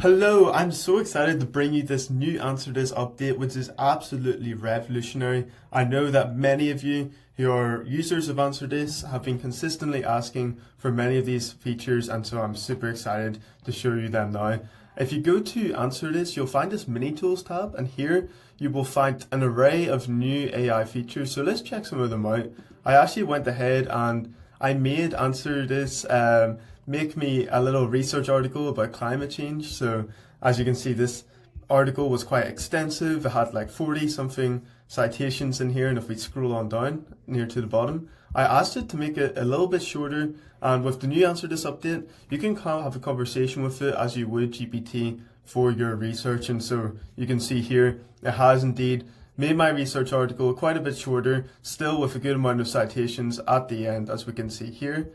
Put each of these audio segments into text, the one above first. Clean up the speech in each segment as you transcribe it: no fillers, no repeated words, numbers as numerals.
Hello, I'm so excited to bring you this new AnswerThis update, which is absolutely revolutionary. I know that many of you who are users of AnswerThis have been consistently asking for many of these features, and so I'm super excited to show you them now. If you go to AnswerThis, you'll find this Mini Tools tab, and here you will find an array of new AI features. So let's check some of them out. I actually went ahead and I made AnswerThis make me a little research article about climate change. So as you can see, this article was quite extensive. It had like 40 something citations in here, and if we scroll on down near to the bottom, I asked it to make it a little bit shorter, and with the new AnswerThis update, you can have a conversation with it as you would GPT for your research. And so you can see here, it has indeed made my research article quite a bit shorter, still with a good amount of citations at the end. As we can see here,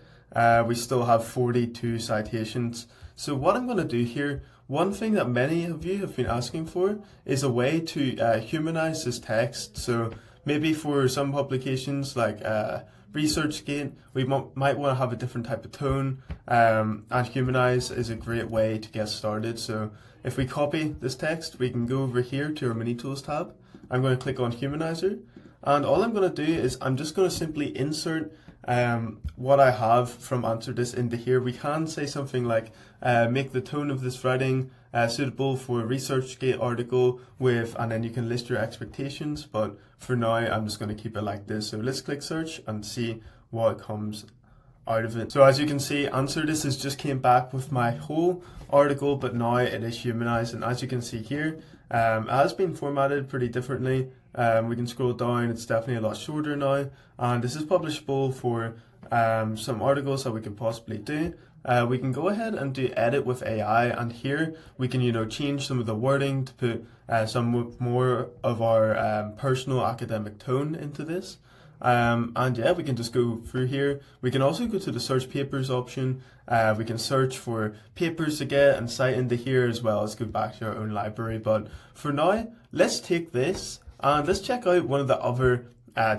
we still have 42 citations. So what I'm going to do here, one thing that many of you have been asking for is a way to humanize this text. So maybe for some publications like ResearchGate, we might want to have a different type of tone, and Humanize is a great way to get started. So if we copy this text, we can go over here to our Mini Tools tab. I'm going to click on Humanizer, and all I'm going to do is I'm just going to simply insert what I have from AnswerThis into here. We can say something like make the tone of this writing suitable for a ResearchGate article with, and then you can list your expectations, but for now I'm just going to keep it like this. So let's click search and see what comes out of it. So as you can see, AnswerThis has just came back with my whole article, but now it is humanized, and as you can see here, it has been formatted pretty differently. We can scroll down, it's definitely a lot shorter now, and this is publishable for some articles that we could possibly do. We can go ahead and do edit with AI, and here we can change some of the wording to put some more of our personal academic tone into this. And yeah, we can just go through here. We can also go to the search papers option. We can search for papers to get and cite into here, as well as go back to our own library. But for now, let's take this and let's check out one of the other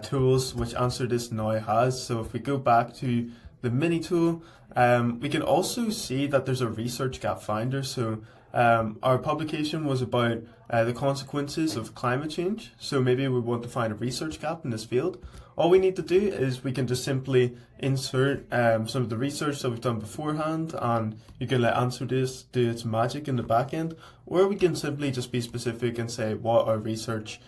tools which AnswerThis now has. So if we go back to the mini tool, we can also see that there's a research gap finder. So our publication was about the consequences of climate change. So maybe we want to find a research gap in this field. All we need to do is we can just simply insert some of the research that we've done beforehand, and you can let AnswerThis do its magic in the back end, or we can simply just be specific and say what our research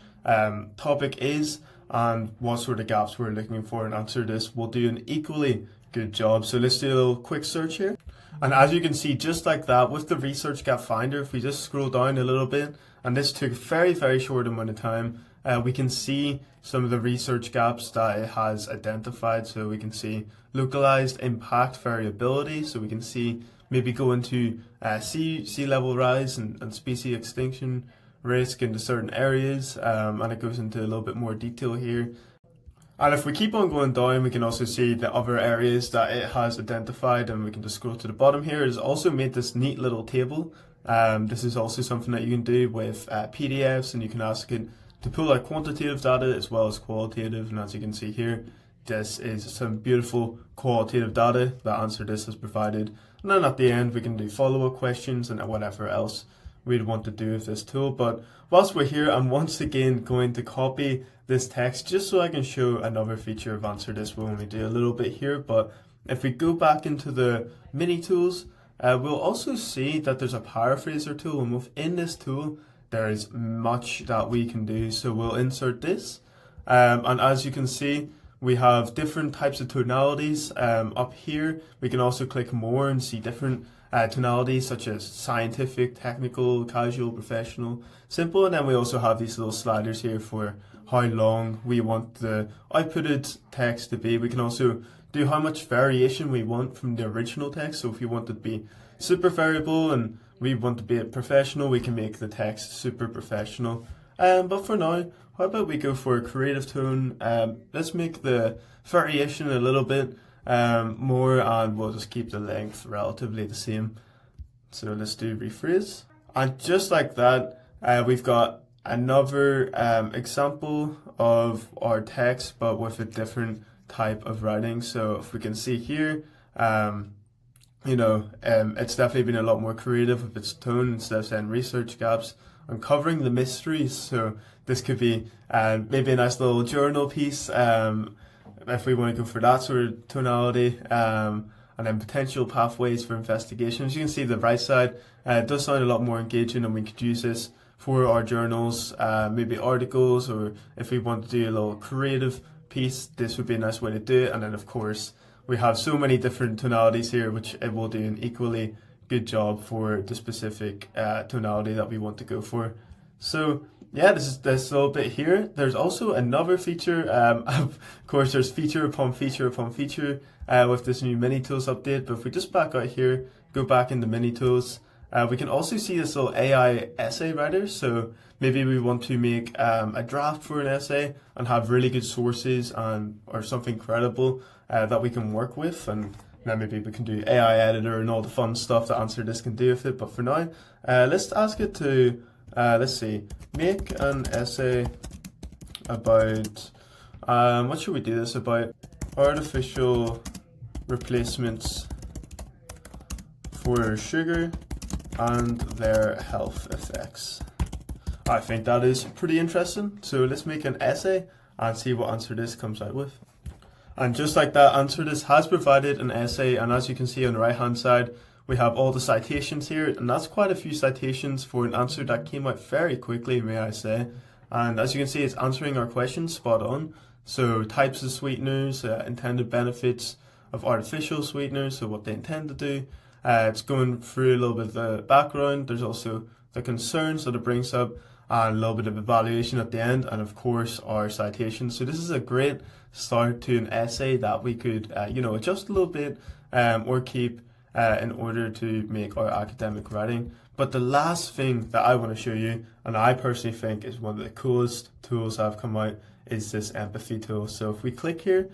topic is and what sort of gaps we're looking for, and AnswerThis will do an equally good job. So let's do a little quick search here. And as you can see, just like that, with the research gap finder, if we just scroll down a little bit, and this took a very, very short amount of time, we can see some of the research gaps that it has identified. So we can see localized impact variability. So we can see maybe go into sea level rise and species extinction risk into certain areas, and it goes into a little bit more detail here. And if we keep on going down, we can also see the other areas that it has identified, and we can just scroll to the bottom here. It has also made this neat little table. This is also something that you can do with PDFs, and you can ask it to pull out quantitative data as well as qualitative. And as you can see here, this is some beautiful qualitative data that AnswerThis has provided. And then at the end, we can do follow-up questions and whatever else we'd want to do with this tool. But whilst we're here, I'm once again going to copy this text just so I can show another feature of AnswerThis. We'll only do a little bit here, but if we go back into the mini tools, we'll also see that there's a paraphraser tool, and within this tool there is much that we can do. So we'll insert this, and as you can see, we have different types of tonalities up here. We can also click more and see different tonalities such as scientific, technical, casual, professional, simple, and then we also have these little sliders here for how long we want the outputted text to be. We can also do how much variation we want from the original text. So if you want it to be super variable and we want to be professional, we can make the text super professional. But for now, how about we go for a creative tone? Let's make the variation a little bit more, and we'll just keep the length relatively the same. So let's do rephrase. And just like that, we've got another example of our text, but with a different type of writing. So if we can see here, it's definitely been a lot more creative with its tone instead of saying research gaps, uncovering the mysteries. So this could be maybe a nice little journal piece if we want to go for that sort of tonality. And then potential pathways for investigation. As you can see, the right side it does sound a lot more engaging, and we could use this for our journals, maybe articles, or if we want to do a little creative piece, this would be a nice way to do it. And then, of course, we have so many different tonalities here, which it will do an equally good job for the specific tonality that we want to go for. So yeah, this is this little bit here. There's also another feature. Of course, there's feature upon feature upon feature with this new mini tools update. But if we just back out here, go back into mini tools, we can also see this little AI essay writer. So maybe we want to make a draft for an essay and have really good sources or something credible that we can work with. And then maybe we can do AI editor and all the fun stuff that AnswerThis can do with it. But for now, let's ask it to let's see, make an essay about, what should we do this about? Artificial replacements for sugar and their health effects. I think that is pretty interesting. So let's make an essay and see what AnswerThis comes out with. And just like that, AnswerThis has provided an essay, and as you can see on the right hand side, we have all the citations here, and that's quite a few citations for an answer that came out very quickly, may I say. And as you can see, it's answering our questions spot on. So types of sweeteners, intended benefits of artificial sweeteners, so what they intend to do. It's going through a little bit of the background. There's also the concerns that it brings up, and a little bit of evaluation at the end, and of course our citations. So this is a great start to an essay that we could adjust a little bit or keep in order to make our academic writing. But the last thing that I want to show you, and I personally think is one of the coolest tools that have come out, is this empathy tool. So if we click here,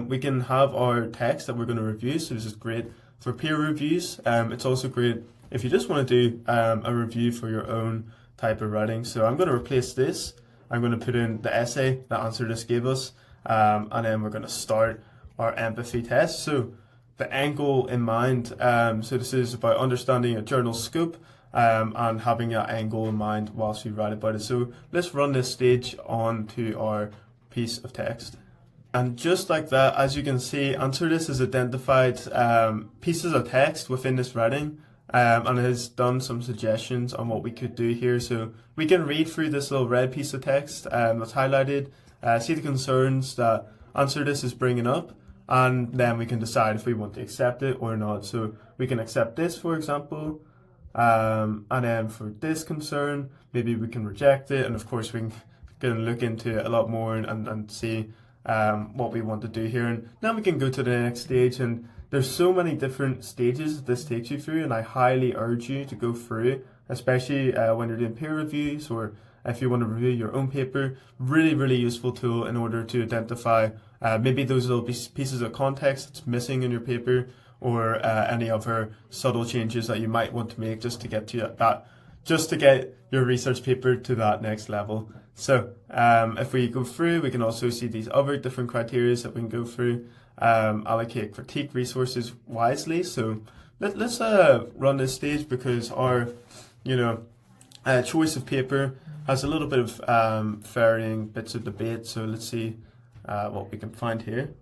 we can have our text that we're going to review. So this is great for peer reviews. It's also great if you just want to do a review for your own type of writing. So I'm going to replace this. I'm going to put in the essay that AnswerThis gave us, and then we're going to start our empathy test. So the end goal in mind, so this is about understanding a journal scope and having that end goal in mind whilst we write about it. So let's run this stage onto our piece of text. And just like that, as you can see, AnswerThis has identified pieces of text within this writing, and it has done some suggestions on what we could do here. So we can read through this little red piece of text that's highlighted, see the concerns that AnswerThis is bringing up, and then we can decide if we want to accept it or not. So we can accept this, for example, and then for this concern, maybe we can reject it, and of course we can look into it a lot more and see what we want to do here. And then we can go to the next stage, and there's so many different stages that this takes you through, and I highly urge you to go through, especially when you're doing peer reviews or if you want to review your own paper. Really, really useful tool in order to identify maybe those little pieces of context that's missing in your paper, or any other subtle changes that you might want to make just to get your research paper to that next level. So if we go through, we can also see these other different criteria that we can go through. Allocate critique resources wisely. So let's run this stage, because our choice of paper has a little bit of varying bits of debate. So let's see what we can find here.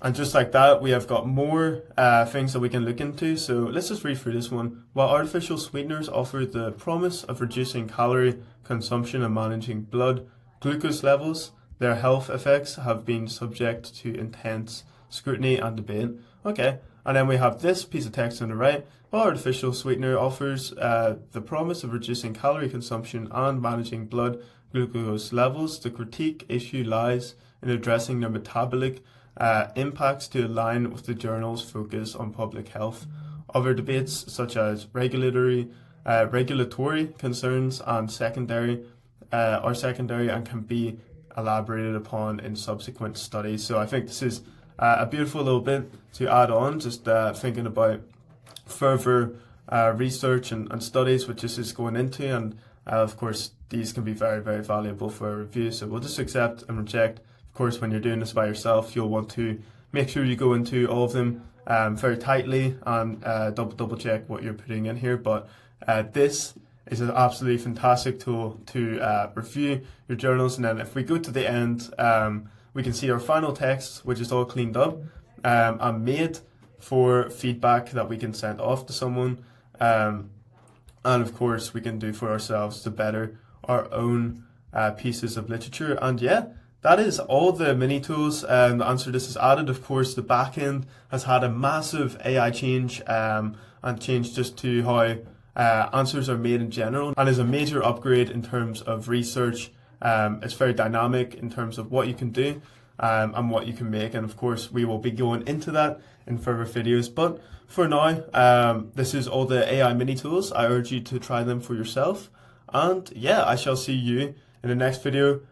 And just like that, we have got more things that we can look into. So let's just read through this one. While artificial sweeteners offer the promise of reducing calorie consumption and managing blood glucose levels, their health effects have been subject to intense scrutiny and debate. Okay, and then we have this piece of text on the right. While artificial sweetener offers the promise of reducing calorie consumption and managing blood glucose levels, the critique issue lies in addressing their metabolic impacts to align with the journal's focus on public health. Other debates, such as regulatory concerns and secondary and can be elaborated upon in subsequent studies. So I think this is a beautiful little bit to add on, just thinking about further research and studies which this is going into, and of course these can be very, very valuable for a review. So we'll just accept and reject. Of course, when you're doing this by yourself, you'll want to make sure you go into all of them very tightly and double check what you're putting in here. But this is an absolutely fantastic tool to review your journals. And then if we go to the end, we can see our final text, which is all cleaned up and made for feedback that we can send off to someone. And of course, we can do for ourselves to better our own pieces of literature. And yeah, that is all the mini tools the AnswerThis has added. Of course, the backend has had a massive AI change and change just to how answers are made in general, and is a major upgrade in terms of research. It's very dynamic in terms of what you can do and what you can make. And of course, we will be going into that in further videos. But for now, this is all the AI mini tools. I urge you to try them for yourself. And yeah, I shall see you in the next video.